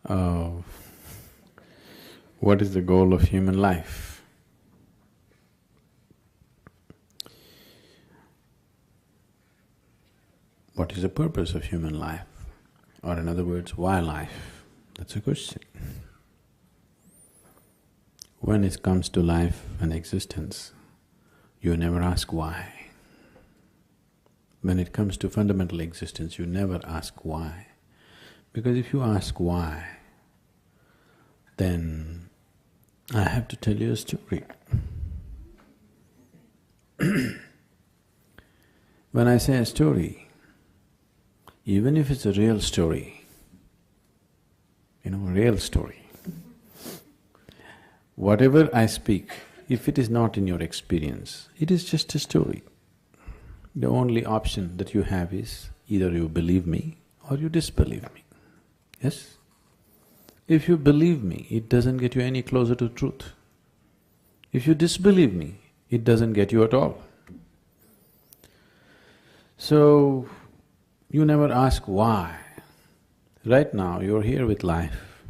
Uh, what is the goal of human life? What is the purpose of human life? Or in other words, why life? That's a question. When it comes to life and existence, you never ask why. When it comes to fundamental existence, you never ask why. Because if you ask why, then I have to tell you a story. When I say a story, even if it's a real story, a real story, whatever I speak, if it is not in your experience, it is just a story. The only option that you have is either you believe me or you disbelieve me. Yes? If you believe me, it doesn't get you any closer to truth. If you disbelieve me, it doesn't get you at all. So, you never ask why. Right now, you're here with life.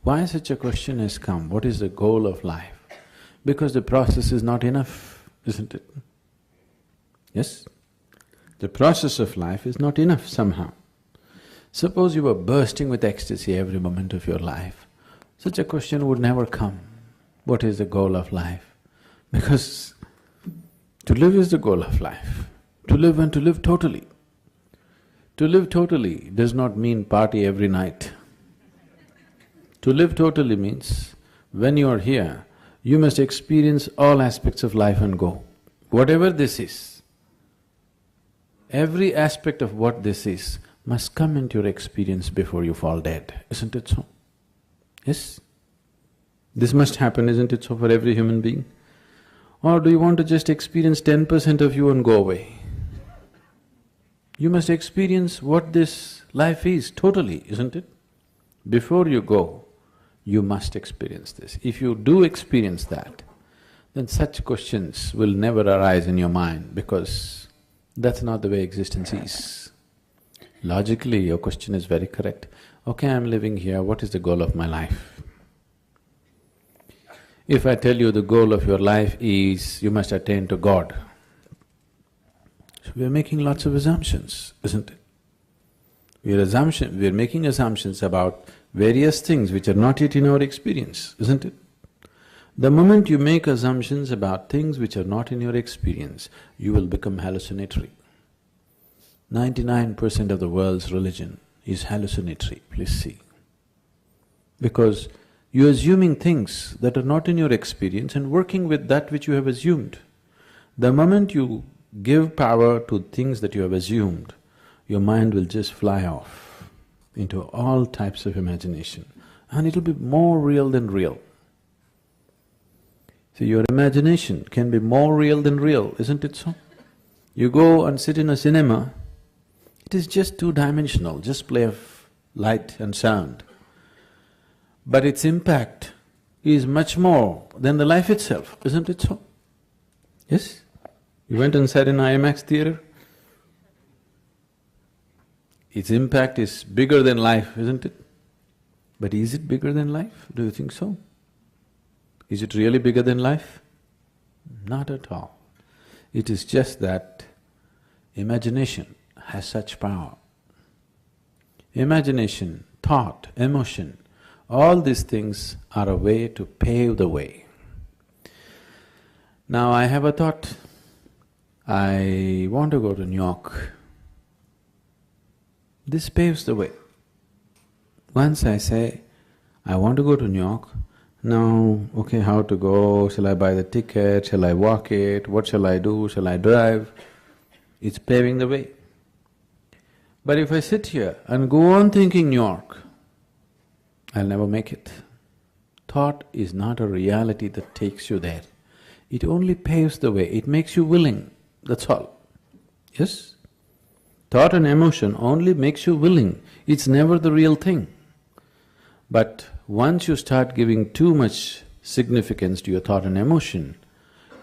Why such a question has come? What is the goal of life? Because the process is not enough, isn't it? Yes? The process of life is not enough somehow. Suppose you were bursting with ecstasy every moment of your life, such a question would never come. What is the goal of life? Because to live is the goal of life. To live and to live totally. To live totally does not mean party every night. To live totally means when you are here, you must experience all aspects of life and go. Whatever this is, every aspect of what this is must come into your experience before you fall dead, isn't it so? Yes? This must happen, isn't it so, for every human being? Or do you want to just experience 10% of you and go away? You must experience what this life is totally, isn't it? Before you go, you must experience this. If you do experience that, then such questions will never arise in your mind because that's not the way existence is. Logically, your question is very correct. Okay, I'm living here, what is the goal of my life? If I tell you the goal of your life is you must attain to God, so we're making lots of assumptions, isn't it? We're making assumptions about various things which are not yet in our experience, isn't it? The moment you make assumptions about things which are not in your experience, you will become hallucinatory. 99% of the world's religion is hallucinatory, please see. Because you're assuming things that are not in your experience and working with that which you have assumed. The moment you give power to things that you have assumed, your mind will just fly off into all types of imagination and it'll be more real than real. So your imagination can be more real than real, isn't it so? You go and sit in a cinema, it is just two-dimensional, just play of light and sound. But its impact is much more than the life itself, isn't it so? Yes? You went and sat in IMAX theater? Its impact is bigger than life, isn't it? But is it bigger than life? Do you think so? Is it really bigger than life? Not at all. It is just that imagination has such power. Imagination, thought, emotion, all these things are a way to pave the way. Now I have a thought, I want to go to New York. This paves the way. Once I say, I want to go to New York, now, okay, how to go, shall I buy the ticket, shall I walk it, what shall I do, shall I drive? It's paving the way. But if I sit here and go on thinking New York, I'll never make it. Thought is not a reality that takes you there. It only paves the way, it makes you willing, that's all. Yes? Thought and emotion only makes you willing, it's never the real thing. But once you start giving too much significance to your thought and emotion,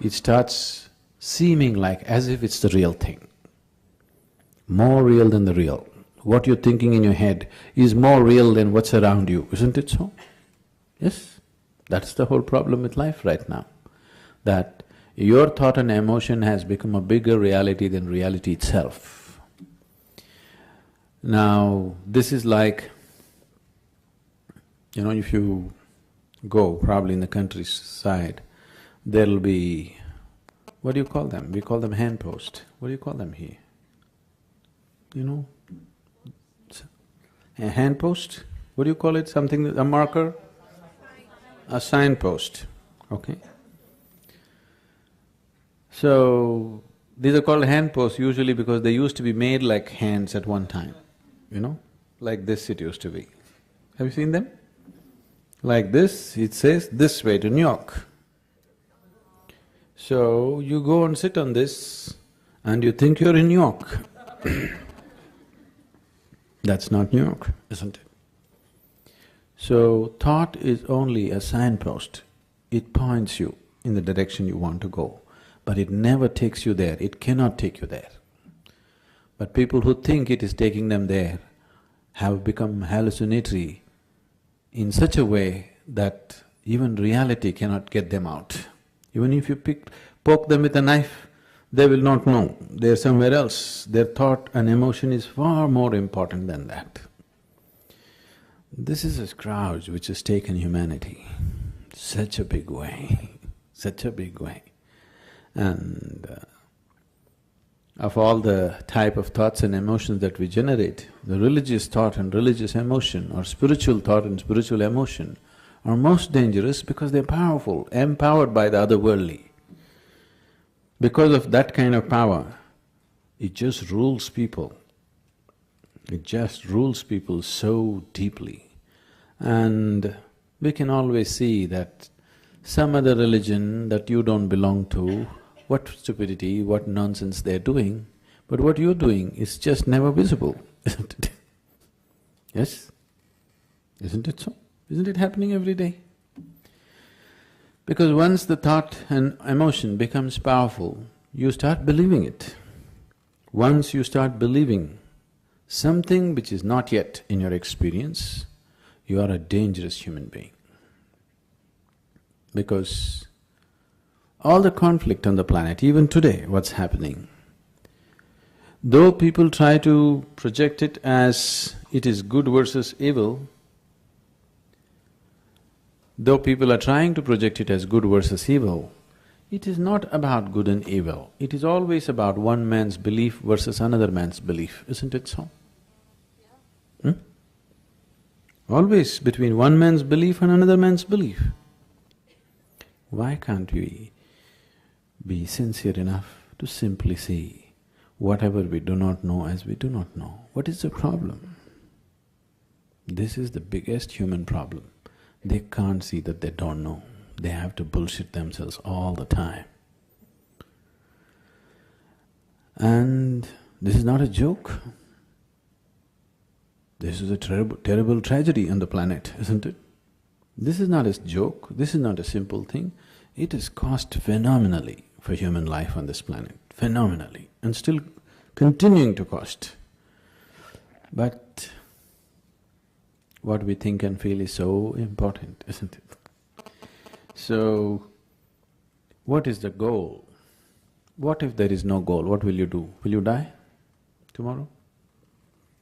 it starts seeming like as if it's the real thing. More real than the real. what you're thinking in your head is more real than what's around you, isn't it so? Yes? That's the whole problem with life right now, that your thought and emotion has become a bigger reality than reality itself. Now, this is like, if you go probably in the countryside, there'll be, what do you call them? We call them handpost. What do you call them here? A handpost? What do you call it? Something, a marker? A signpost, okay? So, these are called handposts usually because they used to be made like hands at one time, like this it used to be. Have you seen them? Like this, it says this way to New York. So, you go and sit on this and you think you're in New York. That's not New York, isn't it? So, thought is only a signpost. It points you in the direction you want to go, but it never takes you there, it cannot take you there. But people who think it is taking them there have become hallucinatory in such a way that even reality cannot get them out. Even if you poke them with a knife, they will not know, they're somewhere else. Their thought and emotion is far more important than that. This is a scourge which has taken humanity such a big way, such a big way. And of all the type of thoughts and emotions that we generate, the religious thought and religious emotion or spiritual thought and spiritual emotion are most dangerous because they're powerful, empowered by the otherworldly. Because of that kind of power, it just rules people. It just rules people so deeply. And we can always see that some other religion that you don't belong to, what stupidity, what nonsense they're doing, but what you're doing is just never visible, isn't it? Yes? Isn't it so? Isn't it happening every day? Because once the thought and emotion becomes powerful, you start believing it. Once you start believing something which is not yet in your experience, you are a dangerous human being. Because all the conflict on the planet, even today, what's happening, though people try to project it as it is good versus evil, though people are trying to project it as good versus evil, it is not about good and evil. It is always about one man's belief versus another man's belief, isn't it so? Always between one man's belief and another man's belief. Why can't we be sincere enough to simply see whatever we do not know as we do not know? What is the problem? This is the biggest human problem. They can't see that they don't know. They have to bullshit themselves all the time. And this is not a joke. This is a terrible tragedy on the planet, isn't it? This is not a joke, this is not a simple thing. It has cost phenomenally for human life on this planet, phenomenally, and still continuing to cost. But what we think and feel is so important, isn't it? So, what is the goal? What if there is no goal? What will you do? Will you die tomorrow?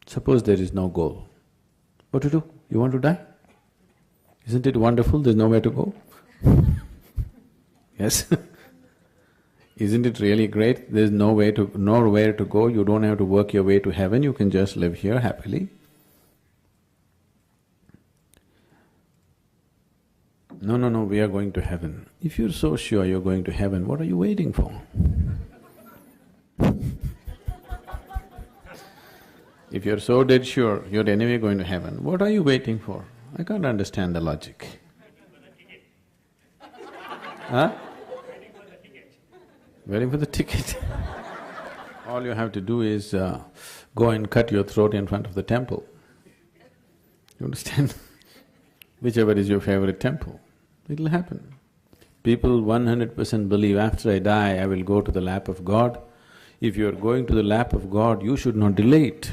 Suppose there is no goal. What to do? You want to die? Isn't it wonderful? There's nowhere to go. Yes? Isn't it really great? There's nowhere to go, you don't have to work your way to heaven, you can just live here happily. No, we are going to heaven. If you're so sure you're going to heaven, what are you waiting for? If you're so dead sure you're anyway going to heaven, what are you waiting for? I can't understand the logic. Huh? Waiting for the ticket. All you have to do is go and cut your throat in front of the temple. You understand? Whichever is your favorite temple, it'll happen. People 100% believe after I die, I will go to the lap of God. If you are going to the lap of God, you should not delay it.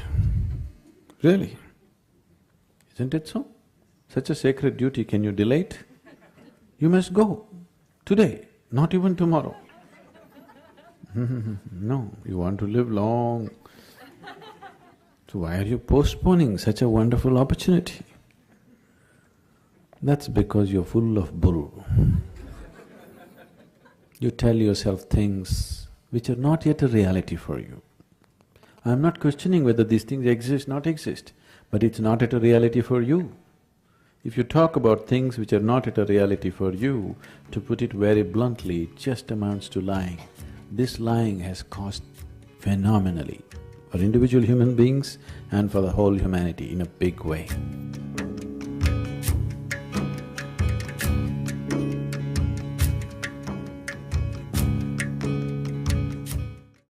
Really. Isn't it so? Such a sacred duty, can you delay it? You must go, today, not even tomorrow. No, you want to live long. So why are you postponing such a wonderful opportunity? That's because you're full of bull. You tell yourself things which are not yet a reality for you. I'm not questioning whether these things exist, not exist, but it's not yet a reality for you. If you talk about things which are not yet a reality for you, to put it very bluntly, it just amounts to lying. This lying has cost phenomenally for individual human beings and for the whole humanity in a big way.